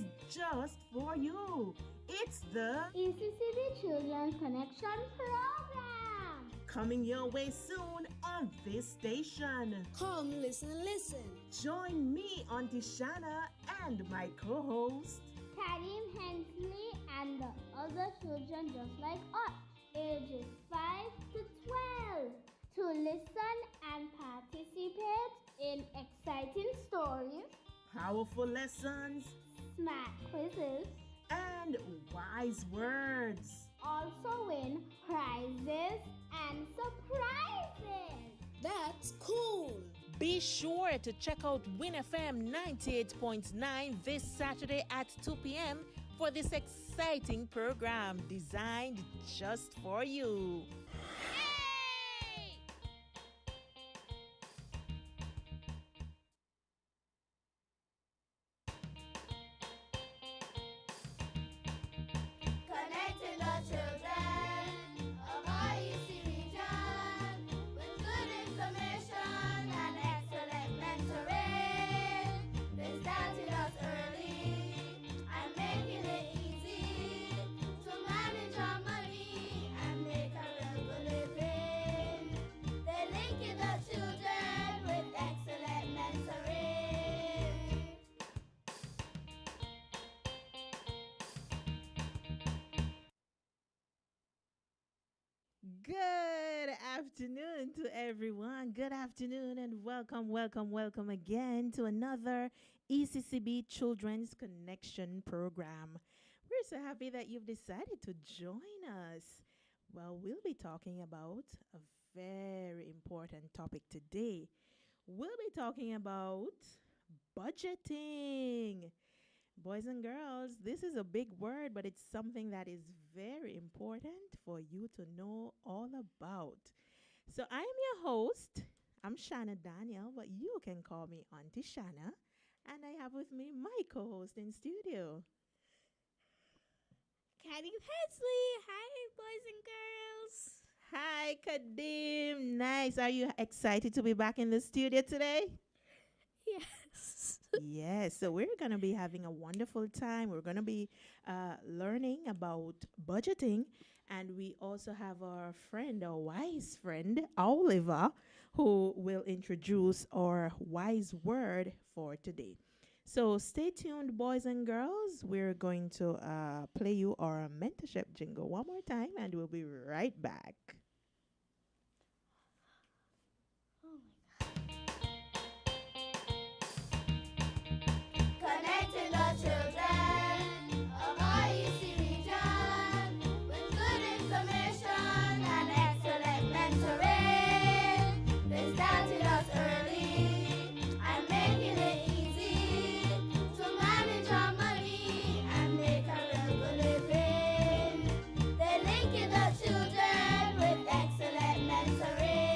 is just for you. It's the ECCB Children's Connection Program. coming your way soon on this station. Come, listen. Join me, Auntie Shanna, and my co-host, Karim Hensley and the other children just like us, ages 5 to 12, to listen and participate in exciting stories, powerful lessons, smart quizzes, and wise words. also win prizes and surprises. That's cool. Be sure to check out WINNFM 98.9 this Saturday at 2 p.m. for this exciting program designed just for you. Connecting the children of our EC region with good information and excellent mentoring. They started us early and making it easy to manage our money and make a real good living. They're linking the children with excellent mentoring. Good afternoon to everyone. Good afternoon and welcome again to another ECCB Children's Connection program. We're so happy that you've decided to join us. Well, we'll be talking about a very important topic today. We'll be talking about budgeting. Boys and girls, this is a big word, but it's something that is very important for you to know all about. So I am your host. I'm Shanna Daniel, but you can call me Auntie Shanna. And I have with me my co-host in studio. Karim Hensley. Hi, boys and girls. Hi, Kadim. Nice. Are you excited to be back in the studio today? Yes. Yes, so we're going to be having a wonderful time. We're going to be learning about budgeting. And we also have our wise friend, Oliver, who will introduce our wise word for today. So stay tuned, boys and girls. We're going to play you our mentorship jingle one more time, and we'll be right back. Connecting the children of our EC region with good information and excellent mentoring. They started us early and making it easy to manage our money and make a real good living. They're linking the children with excellent mentoring.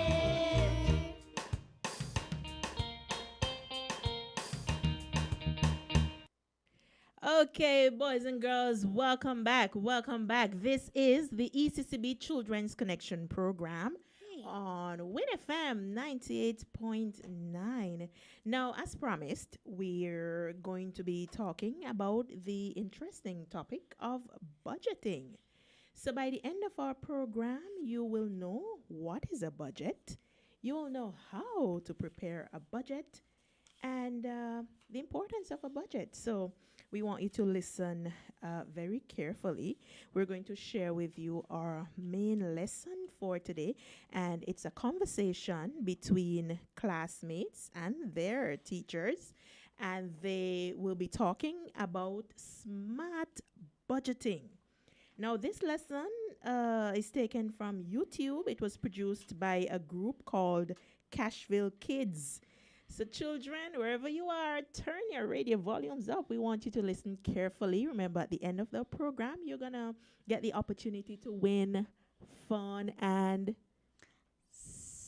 Okay, boys and girls, welcome back. This is the ECCB Children's Connection program on WINNFM 98.9. Now, as promised, we're going to be talking about the interesting topic of budgeting. So by the end of our program, you will know what is a budget. You will know how to prepare a budget and the importance of a budget. So we want you to listen very carefully. We're going to share with you our main lesson for today, and it's a conversation between classmates and their teachers, and they will be talking about smart budgeting. Now, this lesson is taken from YouTube. It was produced by a group called Cashville Kids. So children, wherever you are, turn your radio volumes up. We want you to listen carefully. Remember, at the end of the program, you're going to get the opportunity to win fun and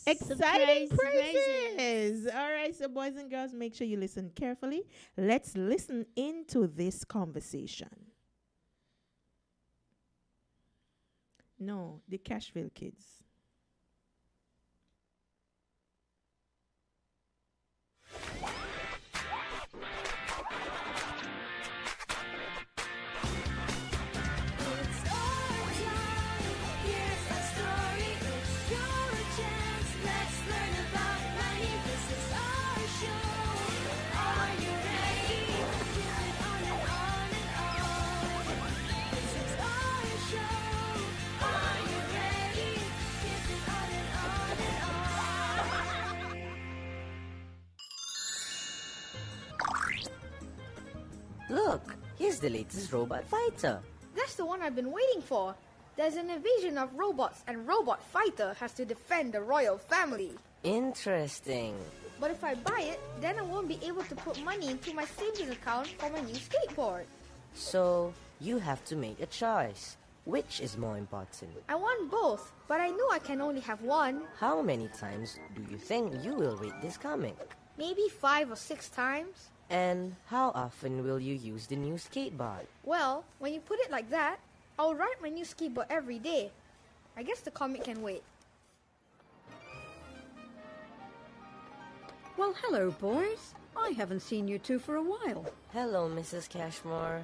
exciting prizes. All right, so boys and girls, make sure you listen carefully. Let's listen into this conversation. No, the Cashville Kids. Look, here's the latest robot fighter. That's the one I've been waiting for. There's an invasion of robots and Robot Fighter has to defend the royal family. Interesting. But if I buy it, then I won't be able to put money into my saving account for my new skateboard. So, you have to make a choice. Which is more important? I want both, but I know I can only have one. How many times do you think you will read this comic? Maybe 5 or 6 times. And how often will you use the new skateboard? Well, when you put it like that, I'll ride my new skateboard every day. I guess the comic can wait. Well, hello, boys. I haven't seen you two for a while. Hello, Mrs. Cashmore.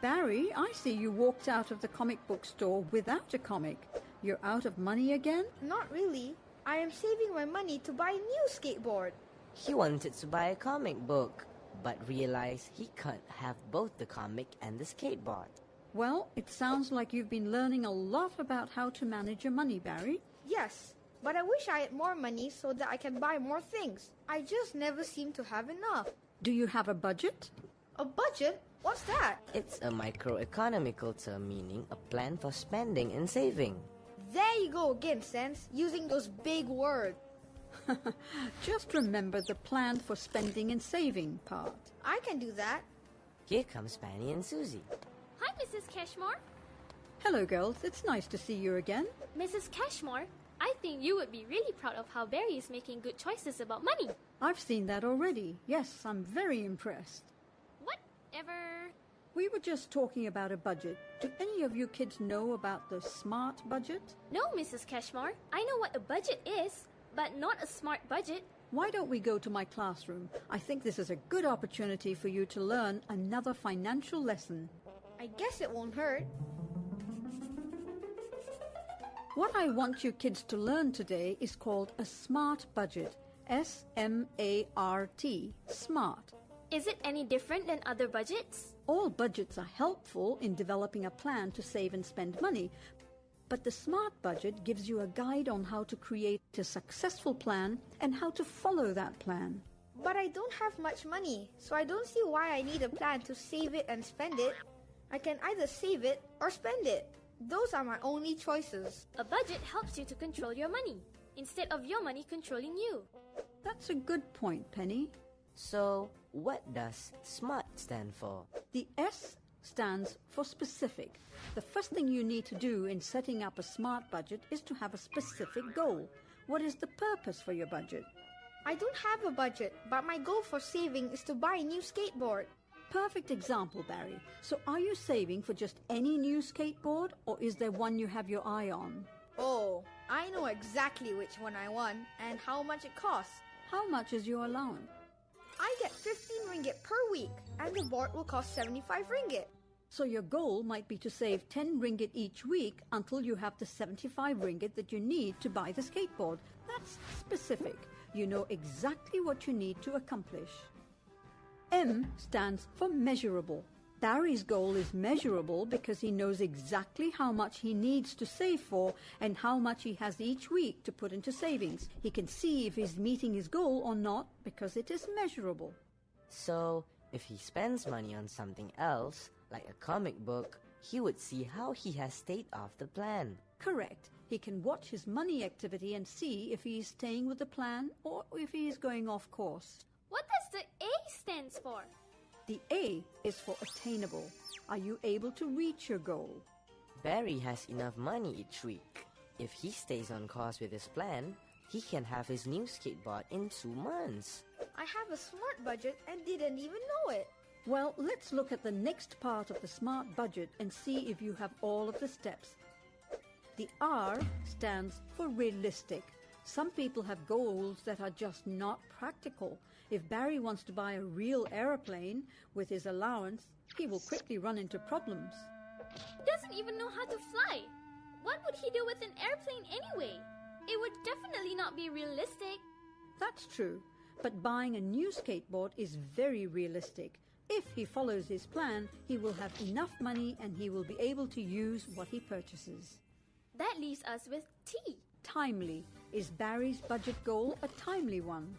Barry, I see you walked out of the comic book store without a comic. You're out of money again? Not really. I am saving my money to buy a new skateboard. He wanted to buy a comic book, but realized he can't have both the comic and the skateboard. Well, it sounds like you've been learning a lot about how to manage your money, Barry. Yes, but I wish I had more money so that I can buy more things. I just never seem to have enough. Do you have a budget? A budget? What's that? It's a microeconomical term meaning a plan for spending and saving. There you go again, Sense, using those big words. Just remember the plan for spending and saving part. I can do that. Here comes Penny and Susie. Hi, Mrs. Cashmore. Hello, girls. It's nice to see you again. Mrs. Cashmore, I think you would be really proud of how Barry is making good choices about money. I've seen that already. Yes, I'm very impressed. Whatever. We were just talking about a budget. Do any of you kids know about the SMART budget? No, Mrs. Cashmore. I know what a budget is, but not a smart budget. Why don't we go to my classroom? I think this is a good opportunity for you to learn another financial lesson. I guess it won't hurt. What I want you kids to learn today is called a SMART budget. S-M-A-R-T. SMART. Is it any different than other budgets? All budgets are helpful in developing a plan to save and spend money, but the SMART budget gives you a guide on how to create a successful plan and how to follow that plan. But I don't have much money, so I don't see why I need a plan to save it and spend it. I can either save it or spend it. Those are my only choices. A budget helps you to control your money, instead of your money controlling you. That's a good point, Penny. So, what does SMART stand for? The S stands for specific. The first thing you need to do in setting up a SMART budget is to have a specific goal. What is the purpose for your budget? I don't have a budget, but my goal for saving is to buy a new skateboard. Perfect example, Barry. So are you saving for just any new skateboard, or is there one you have your eye on? Oh, I know exactly which one I want and how much it costs. How much is your allowance? I get 15 ringgit per week, and the board will cost 75 ringgit. So your goal might be to save 10 ringgit each week until you have the 75 ringgit that you need to buy the skateboard. That's specific. You know exactly what you need to accomplish. M stands for measurable. Barry's goal is measurable because he knows exactly how much he needs to save for and how much he has each week to put into savings. He can see if he's meeting his goal or not because it is measurable. So, if he spends money on something else, like a comic book, he would see how he has stayed off the plan. Correct. He can watch his money activity and see if he is staying with the plan or if he is going off course. What does the A stands for? The A is for attainable. Are you able to reach your goal? Barry has enough money each week. If he stays on course with his plan, he can have his new skateboard in 2 months. I have a smart budget and didn't even know it. Well, let's look at the next part of the SMART budget and see if you have all of the steps. The R stands for realistic. Some people have goals that are just not practical. If Barry wants to buy a real aeroplane with his allowance, he will quickly run into problems. He doesn't even know how to fly. What would he do with an airplane anyway? It would definitely not be realistic. That's true, but buying a new skateboard is very realistic. If he follows his plan, he will have enough money and he will be able to use what he purchases. That leaves us with T. Timely. Is Barry's budget goal a timely one?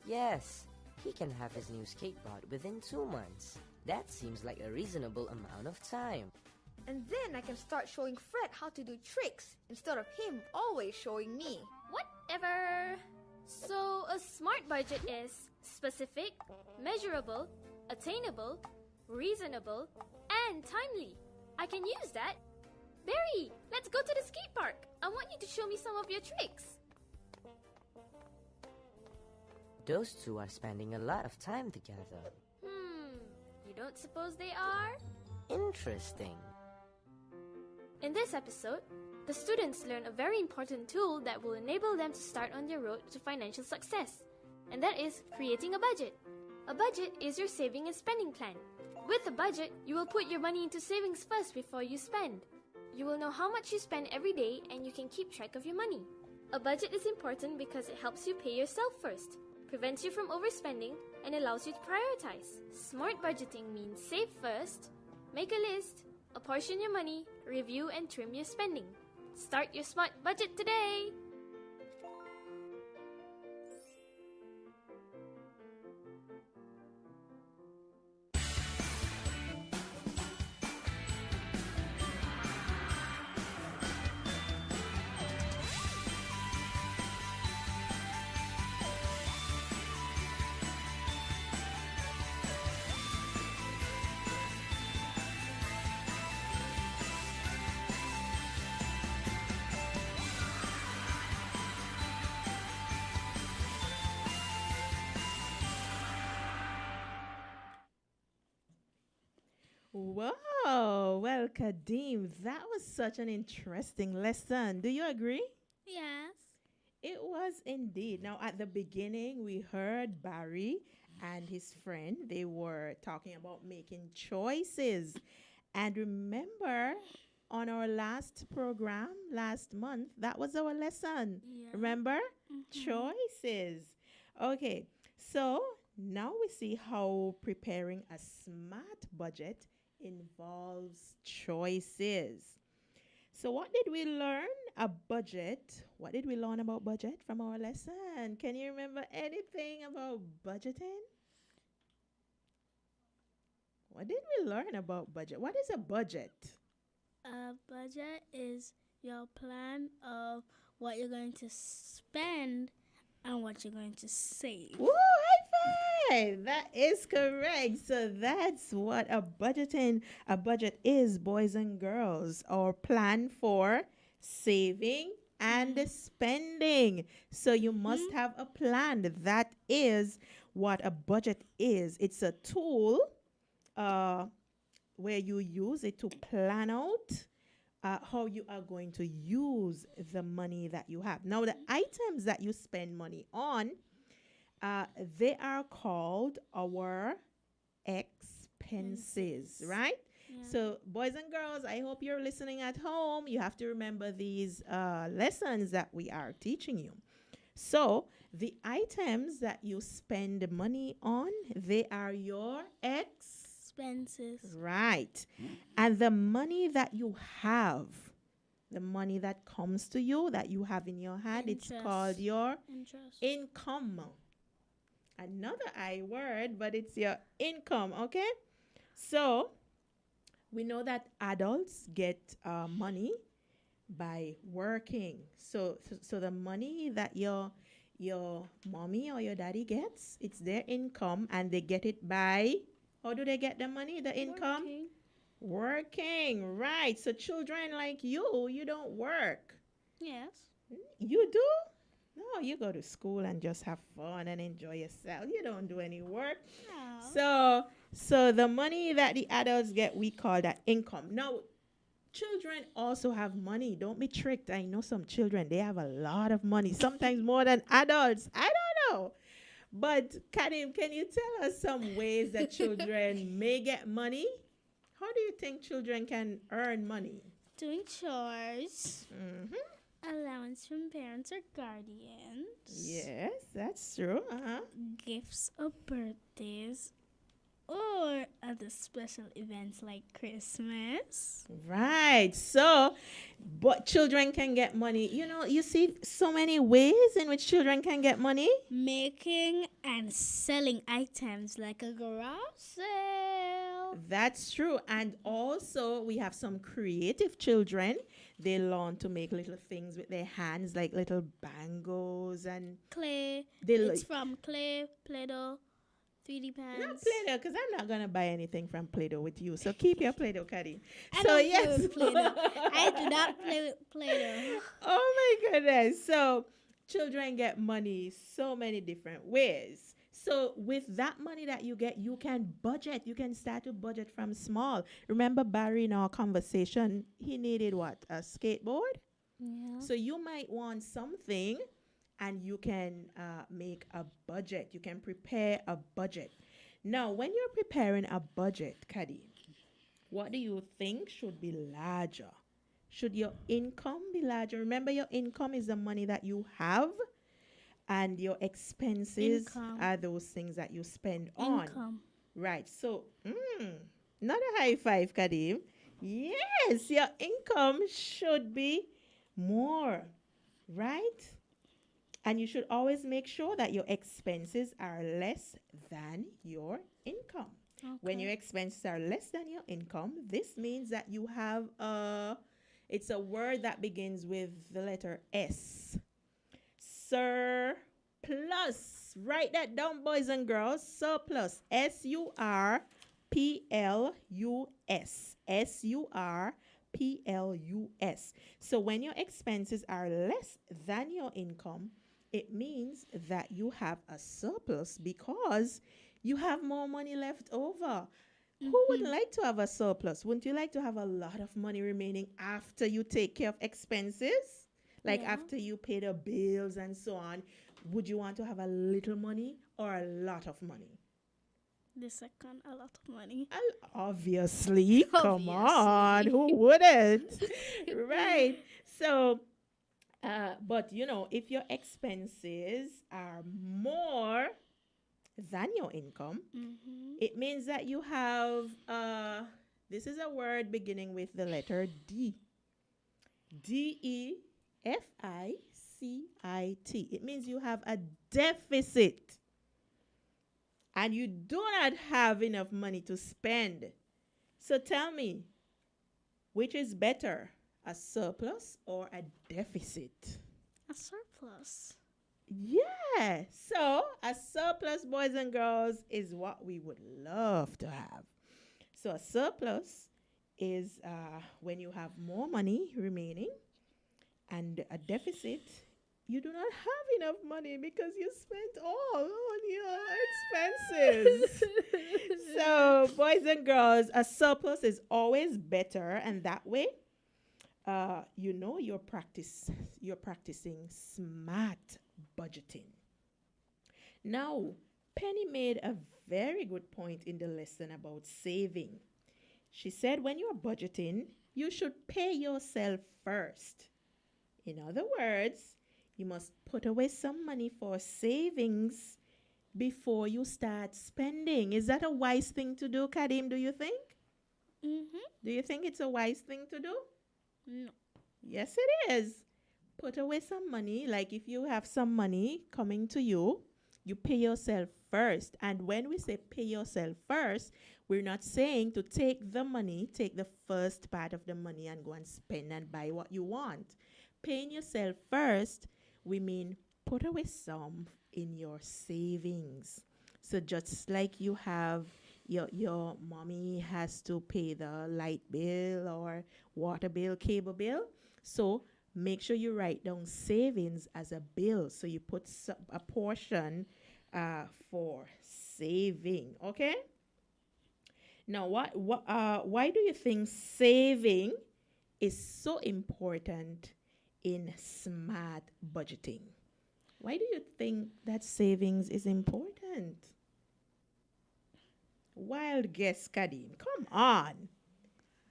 Yes, he can have his new skateboard within 2 months. That seems like a reasonable amount of time. And then I can start showing Fred how to do tricks instead of him always showing me. Whatever. So, a smart budget is specific, measurable, attainable, reasonable, and timely. I can use that. Barry, let's go to the skate park. I want you to show me some of your tricks. Those two are spending a lot of time together. You don't suppose they are? Interesting. In this episode, the students learn a very important tool that will enable them to start on their road to financial success, and that is creating a budget. A budget is your saving and spending plan. With a budget, you will put your money into savings first before you spend. You will know how much you spend every day and you can keep track of your money. A budget is important because it helps you pay yourself first, prevents you from overspending, and allows you to prioritize. Smart budgeting means save first, make a list, apportion your money, review and trim your spending. Start your smart budget today! Wow, well, Kadeem, that was such an interesting lesson. Do you agree? Yes. It was indeed. Now, at the beginning, we heard Barry and his friend. They were talking about making choices. And remember, on our last program last month, that was our lesson. Yeah. Remember? Choices. Okay, so now we see how preparing a smart budget involves choices. So what did we learn? A budget. What did we learn about budget from our lesson? Can you remember anything about budgeting? What did we learn about budget? What is a budget? A budget is your plan of what you're going to spend and what you're going to save. Woo, high five! That is correct. So that's what a budget is, boys and girls. Our plan for saving and spending. So you must have a plan. That is what a budget is. It's a tool where you use it to plan out how you are going to use the money that you have. Now, the items that you spend money on, they are called our expenses, right? Yeah. So, boys and girls, I hope you're listening at home. You have to remember these lessons that we are teaching you. So, the items that you spend money on, they are your Expenses. right. And the money that you have, the money that comes to you, that you have in your hand, it's Interest. called your Interest. income. Another I word, but it's your income, okay? So, we know that adults get money by working. So the money that your mommy or your daddy gets, it's their income, and they get it by, how do they get the money, the income? Working, right. So children like you don't work. Yes. You do? No, you go to school and just have fun and enjoy yourself. You don't do any work. No. So the money that the adults get, we call that income. Now, children also have money. Don't be tricked. I know some children, they have a lot of money, sometimes more than adults. I don't know. But Karim, can you tell us some ways that children may get money? How do you think children can earn money? Doing chores. Mm-hmm. Allowance from parents or guardians. Yes, that's true. Uh-huh. Gifts or birthdays. Or other special events like Christmas. Right. So, but children can get money. You know, you see so many ways in which children can get money. Making and selling items like a garage sale. That's true. And also, we have some creative children. They learn to make little things with their hands, like little bangles and Clay. they It's from clay, Play-Doh, 3D pens. not Play-Doh, because I'm not gonna buy anything from Play-Doh with you. So keep your Play-Doh, Cuddy. I So don't yes, play with Play-Doh. I do not play with Play-Doh. oh my goodness. So children get money so many different ways. So with that money that you get, you can budget. You can start to budget from small. Remember Barry in our conversation, he needed what? A skateboard? Yeah. So you might want something and you can make a budget. You can prepare a budget. Now, when you're preparing a budget, Kadi, what do you think should be larger? Should your income be larger? Remember, your income is the money that you have, and your expenses Income. are those things that you spend on. Income. Right. So, not a high five, Kadim. Yes, your income should be more, right? And you should always make sure that your expenses are less than your income. When your expenses are less than your income, this means that you have it's a word that begins with the letter S. Surplus. Write that down, boys and girls. Surplus. S-U-R-P-L-U-S. S-U-R-P-L-U-S. So when your expenses are less than your income, it means that you have a surplus because you have more money left over. Who wouldn't like to have a surplus? Wouldn't you like to have a lot of money remaining after you take care of expenses? Like after you pay the bills and so on. Would you want to have a little money or a lot of money? The second, a lot of money. Obviously. Come on. Who wouldn't? Right. So, but you know, if your expenses are more than your income, it means that you have, this is a word beginning with the letter D. D-E-F-I-C-I-T. It means you have a deficit. And you do not have enough money to spend. So tell me, which is better, a surplus or a deficit? A surplus. Yeah. So a surplus, boys and girls, is what we would love to have. So a surplus is when you have more money remaining, and a deficit, you do not have enough money because you spent all on your expenses. So, boys and girls, a surplus is always better, and that way, you know you're practicing smart budgeting. Now, Penny made a very good point in the lesson about saving. She said when you're budgeting, you should pay yourself first. In other words, you must put away some money for savings before you start spending. Is that a wise thing to do, Kadim, do you think? Do you think it's a wise thing to do? No. Yes, it is. Put away some money. Like if you have some money coming to you, you pay yourself first. And when we say pay yourself first, we're not saying to take the money, take the first part of the money and go and spend and buy what you want. Paying yourself first, we mean put away some in your savings. So just like you have your mommy has to pay the light bill or water bill, cable bill. So make sure you write down savings as a bill. So you put a portion for saving. Okay. Now, why do you think saving is so important in smart budgeting? Why do you think that savings is important? Wild guess, Kadim. Come on.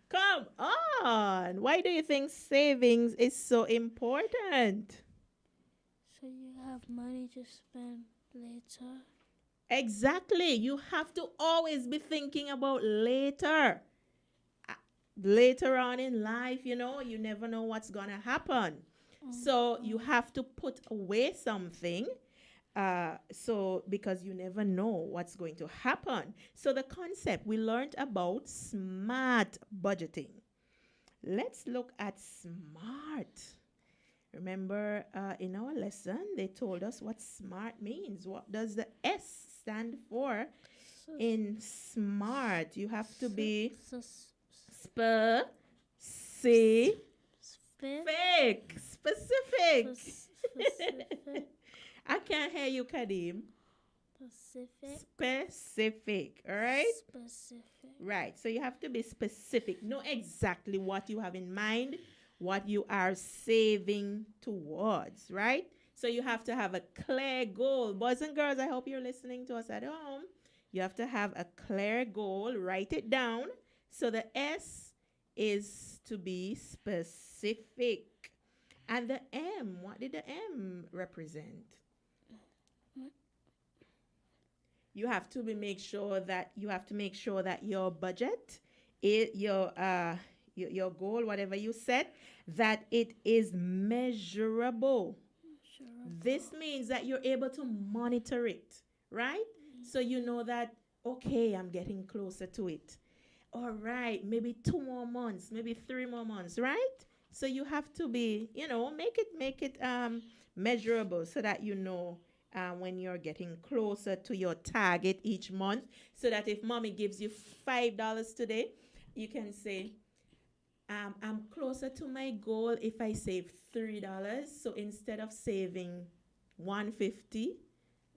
Come on. Why do you think savings is so important? So you have money to spend later. Exactly. You have to always be thinking about later. Later on in life, you know, you never know what's going to happen. So you have to put away something So because you never know what's going to happen. So the concept we learned about smart budgeting. Let's look at smart. Remember, in our lesson, they told us what smart means. What does the S stand for in smart? You have to be specific. I can't hear you, Kadim. Specific. All right? Specific. Right. So you have to be specific. Know exactly what you have in mind, what you are saving towards, right? So you have to have a clear goal. Boys and girls, I hope you're listening to us at home. You have to have a clear goal. Write it down. So the S is to be specific. And the M, what did the M represent? You have to make sure that your budget, your goal, whatever you set, that it is measurable. This means that you're able to monitor it, right? So you know that, okay, I'm getting closer to it. All right, maybe 2 more months, maybe 3 more months, right? So you have to be, make it measurable so that you know when you're getting closer to your target each month, so that if mommy gives you $5 today, you can say, I'm closer to my goal if I save $3. So instead of saving $150,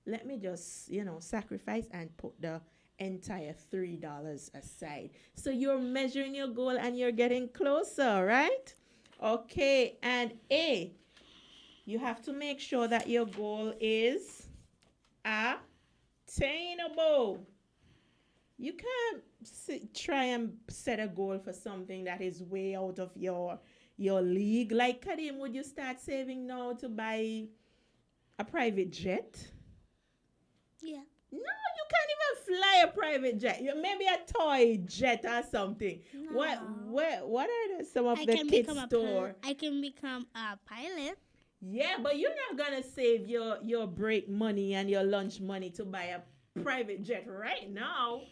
let me just, sacrifice and put the entire $3 aside. So you're measuring your goal and you're getting closer, right? Okay, and A, you have to make sure that your goal is attainable. You can't try and set a goal for something that is way out of your league. Like, Kadim, would you start saving now to buy a private jet? Yeah. No, you can't even fly a private jet. Maybe a toy jet or something. No. What are some of the kids store? I can become a pilot. Yeah, but you're not gonna save your break money and your lunch money to buy a private jet right now.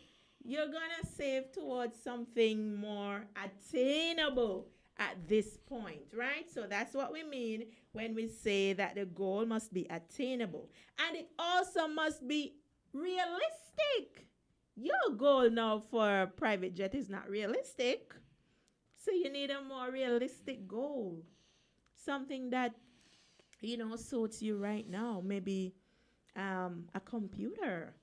You're gonna save towards something more attainable at this point, right? So that's what we mean when we say that the goal must be attainable. And it also must be realistic. Your goal now for a private jet is not realistic. So you need a more realistic goal. Something that, suits you right now. Maybe a computer.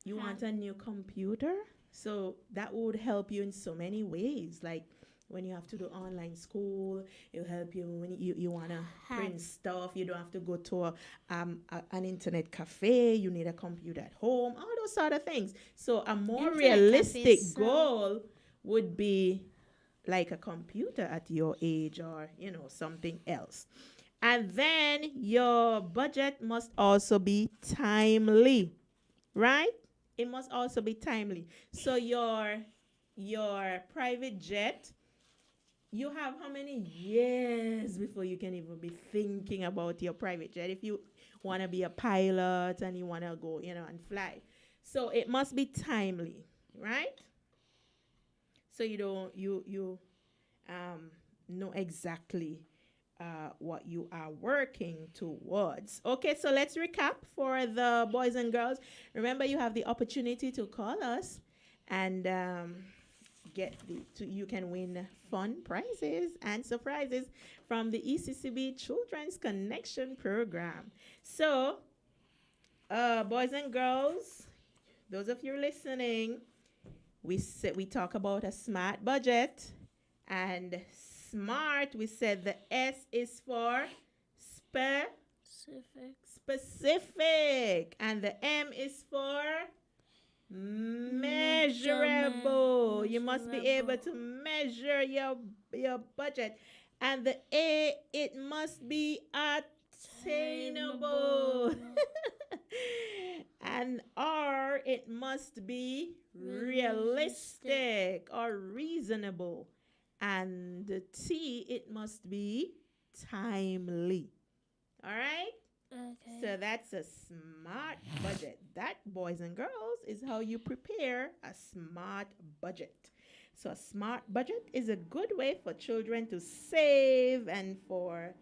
You want a new computer? So that would help you in so many ways. Like when you have to do online school, it'll help you when you want to print stuff. You don't have to go to an internet cafe. You need a computer at home. All those sort of things. So a more realistic goal would be like a computer at your age, or, something else. And then your budget must also be timely, right? It must also be timely. So your private jet, you have how many years before you can even be thinking about your private jet if you want to be a pilot and you want to go, and fly. So it must be timely, right? So you know exactly what you are working towards. Okay, so let's recap for the boys and girls. Remember, you have the opportunity to call us and you can win fun prizes and surprises from the ECCB Children's Connection Program. So, boys and girls, those of you listening, we talk about a smart budget, and smart, we said the S is for specific, and the M is for measurable. You must be able to measure your budget. And the A, it must be attainable. And R, it must be realistic or reasonable. And the T, it must be timely. All right? Okay. So that's a smart budget. That, boys and girls, is how you prepare a smart budget. So a smart budget is a good way for children to save and for,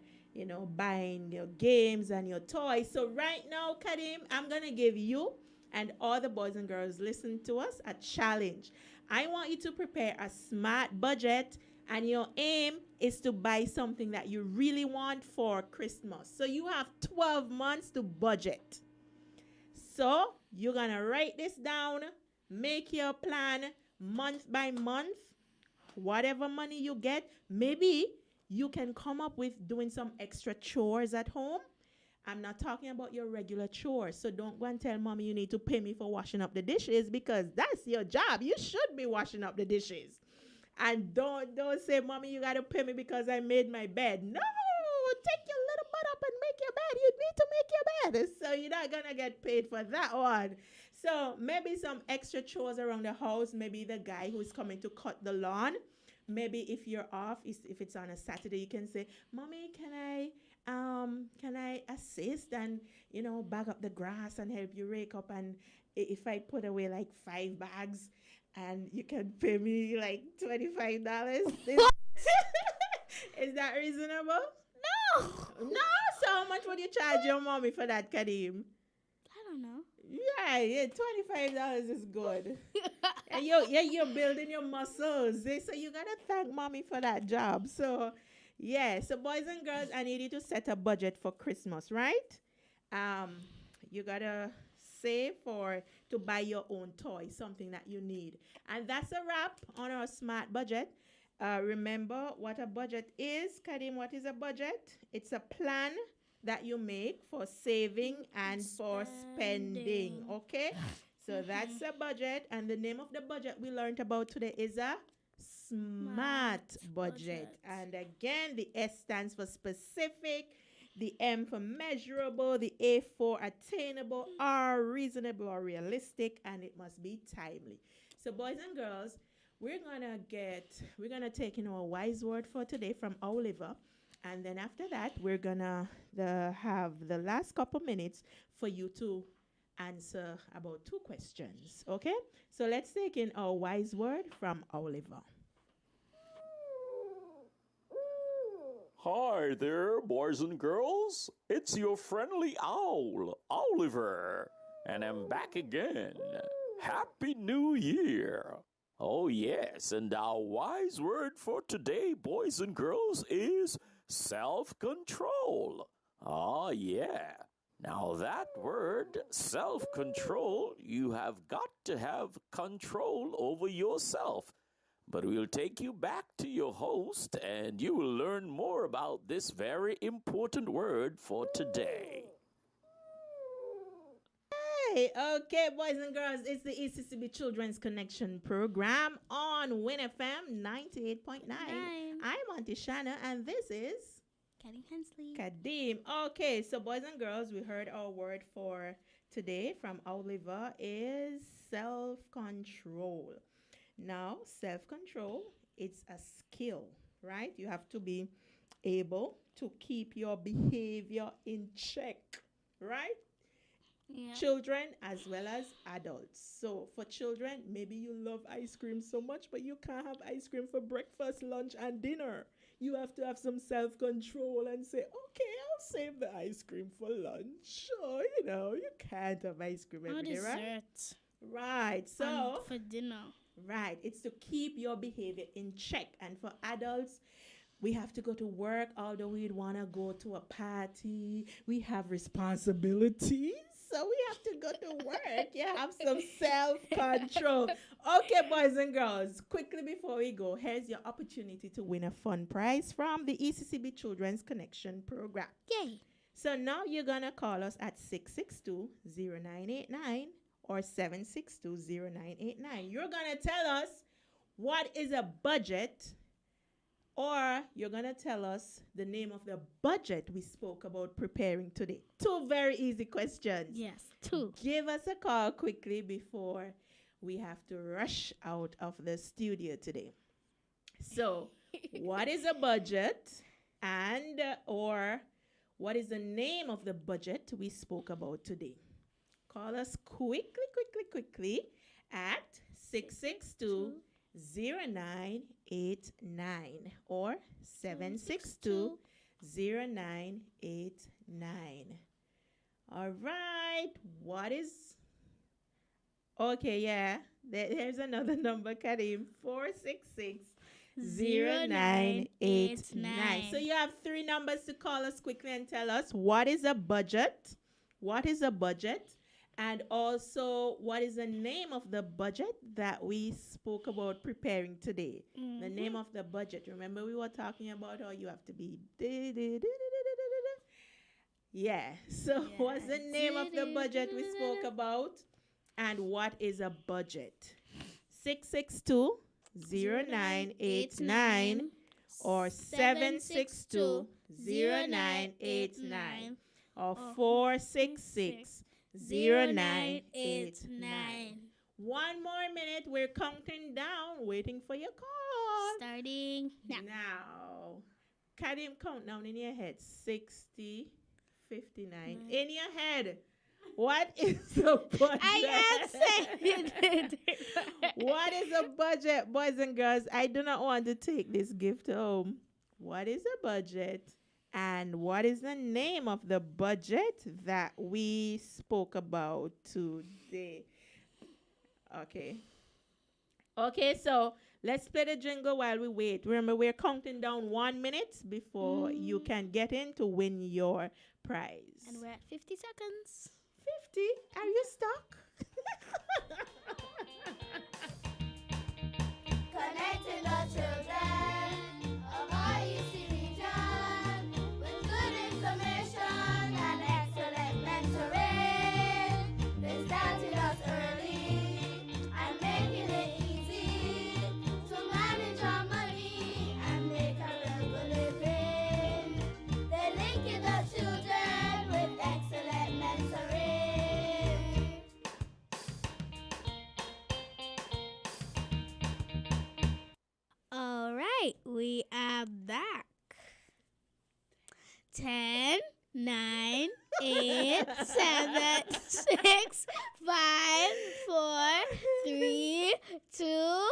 buying your games and your toys. So right now, Kadim, I'm going to give you and all the boys and girls listen to us a challenge. I want you to prepare a smart budget, and your aim is to buy something that you really want for Christmas. So you have 12 months to budget. So you're going to write this down, make your plan month by month, whatever money you get. Maybe you can come up with doing some extra chores at home. I'm not talking about your regular chores. So don't go and tell mommy you need to pay me for washing up the dishes, because that's your job. You should be washing up the dishes. And don't say, mommy, you got to pay me because I made my bed. No, take your little butt up and make your bed. You need to make your bed. So you're not going to get paid for that one. So maybe some extra chores around the house. Maybe the guy who is coming to cut the lawn. Maybe if you're off, if it's on a Saturday, you can say, mommy, can I assist and, bag up the grass and help you rake up? And if I put away like 5 bags, and you can pay me like $25. Is that reasonable? No. No. So how much would you charge your mommy for that, Kadim? I don't know. Yeah, $25 is good. And you're building your muscles. So you gotta thank mommy for that job. So yeah. So boys and girls, I need you to set a budget for Christmas, right? You gotta save to buy your own toy, something that you need. And that's a wrap on our smart budget. Remember what a budget is. Kadim, what is a budget? It's a plan that you make for saving and for spending. Okay? So that's a budget. And the name of the budget we learned about today is a smart budget. And again, the S stands for specific, the M for measurable, the A for attainable, R reasonable or realistic, and it must be timely. So boys and girls, we're gonna take in our wise word for today from Oliver, and then after that we're gonna have the last couple minutes for you to answer about 2 questions. Okay? So let's take in our wise word from Oliver. Hi there, boys and girls. It's your friendly owl, Oliver, and I'm back again. Happy New Year. Oh, yes, and our wise word for today, boys and girls, is self-control. Ah, yeah. Now that word, self-control, you have got to have control over yourself. But we'll take you back to your host, and you will learn more about this very important word for today. Hey, okay, boys and girls, it's the ECCB Children's Connection program on WINNFM 98.9. I'm Auntie Shanna, and this is Kadim Hensley. Kadim. Okay, so boys and girls, we heard our word for today from Oliver is self-control. Now, self-control, it's a skill, right? You have to be able to keep your behavior in check, right? Yeah. Children as well as adults. So for children, maybe you love ice cream so much, but you can't have ice cream for breakfast, lunch, and dinner. You have to have some self-control and say, okay, I'll save the ice cream for lunch. Or, you can't have ice cream every day, right? Dessert. Right. So For dinner. right. It's to keep your behavior in check. And for adults, we have to go to work, although we'd want to go to a party. We have responsibilities. So we have to go to work. You have some self-control. Okay, boys and girls, quickly before we go, here's your opportunity to win a fun prize from the ECCB Children's Connection program. Yay. So now you're going to call us at 662-0989 or 762-0989. You're going to tell us what is a budget, or you're going to tell us the name of the budget we spoke about preparing today. 2 very easy questions. Yes, 2. Give us a call quickly before we have to rush out of the studio today. So, what is a budget, and or What is the name of the budget we spoke about today? Call us quickly at 662-0989 or 762-0989. All right. What is... Okay, yeah. There's another number, Karim. 466-0989. So you have 3 numbers to call us quickly and tell us what is a budget? What is a budget? And also, what is the name of the budget that we spoke about preparing today? The name of the budget. Remember, we were talking about how you have to be... Yeah. So what's the name of the budget we spoke about? And what is a budget? 662-0989 or 762-0989 or 466-0989. 1 more minute. We're counting down, waiting for your call. Starting now. Kadim, count down in your head. 60, 59. In your head. What is a budget? I am saying it. What is a budget, boys and girls? I do not want to take this gift home. What is a budget? And what is the name of the budget that we spoke about today? Okay. Okay, so let's play the jingle while we wait. Remember, we're counting down 1 minute before you can get in to win your prize. And we're at 50 seconds. 50? Are you stuck? Connecting the children of our EC region with good information and excellent mentoring. They started us early and making it easy to manage our money and make a real good living. They linking the children with excellent mentoring. All right, we are back. 10, 9, 8, 7, 6, 5, 4, 3, 2,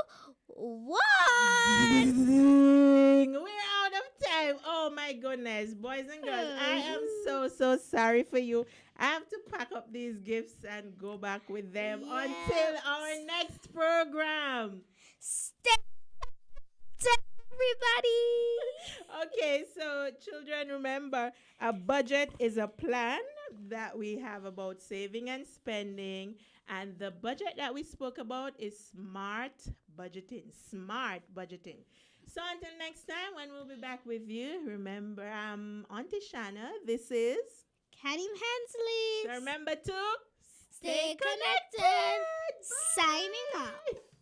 1. We're out of time. Oh my goodness. Boys and girls, I am so sorry for you. I have to pack up these gifts and go back with them until our next program. Stay everybody. Okay, so children, remember, a budget is a plan that we have about saving and spending. And the budget that we spoke about is smart budgeting. Smart budgeting. So until next time, when we'll be back with you, remember, I'm Auntie Shanna. This is Karim Hensley. So remember to Stay connected. Signing off.